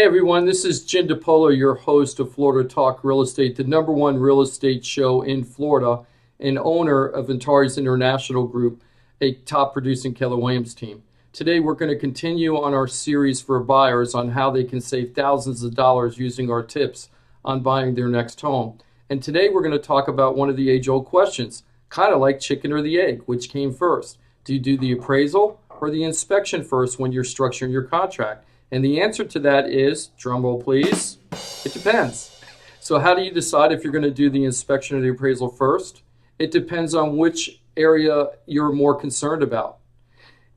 Hey everyone, this is Jim DePolo, your host of Florida Talk Real Estate, the #1 real estate show in Florida, and owner of Antares International Group, a top producing Keller Williams team. Today we're going to continue on our series for buyers on how they can save thousands of dollars using our tips on buying their next home. And today we're going to talk about one of the age-old questions, kind of like chicken or the egg, which came first? Do you do the appraisal or the inspection first when you're structuring your contract? And the answer to that is, drumroll please, it depends. So how do you decide if you're going to do the inspection or the appraisal first? It depends on which area you're more concerned about.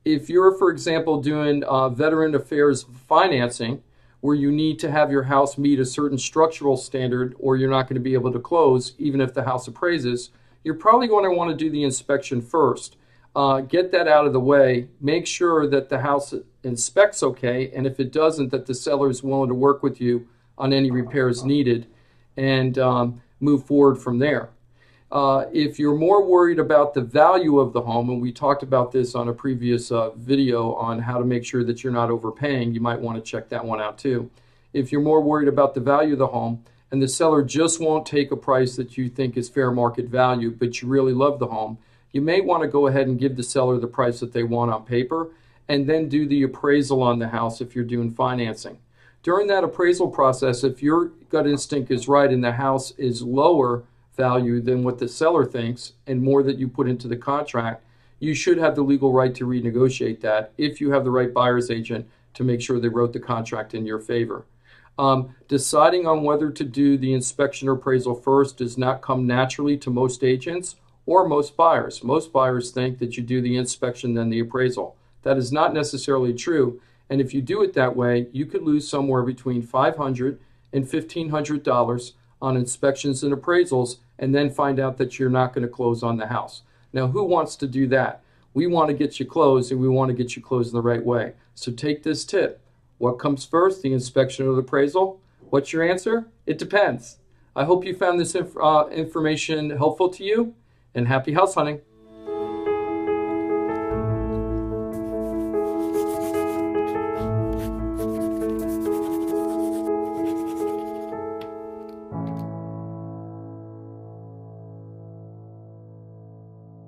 If you're, for example, doing veteran affairs financing, where you need to have your house meet a certain structural standard or you're not going to be able to close even if the house appraises, you're probably going to want to do the inspection first. Get that out of the way. Make sure that the house inspects okay, and if it doesn't, that the seller is willing to work with you on any repairs needed and move forward from there. If you're more worried about the value of the home, and we talked about this on a previous video on how to make sure that you're not overpaying, you might want to check that one out too. If you're more worried about the value of the home and the seller just won't take a price that you think is fair market value, but you really love the home, you may want to go ahead and give the seller the price that they want on paper and then do the appraisal on the house if you're doing financing. During that appraisal process, if your gut instinct is right and the house is lower value than what the seller thinks and more that you put into the contract, you should have the legal right to renegotiate that if you have the right buyer's agent to make sure they wrote the contract in your favor. Deciding on whether to do the inspection or appraisal first does not come naturally to most agents or most buyers. Most buyers think that you do the inspection then the appraisal. That is not necessarily true, and if you do it that way, you could lose somewhere between $500 and $1,500 on inspections and appraisals and then find out that you're not going to close on the house. Now, who wants to do that? We want to get you closed, and we want to get you closed in the right way. So take this tip. What comes first, the inspection or the appraisal? What's your answer? It depends. I hope you found this information helpful to you, and happy house hunting.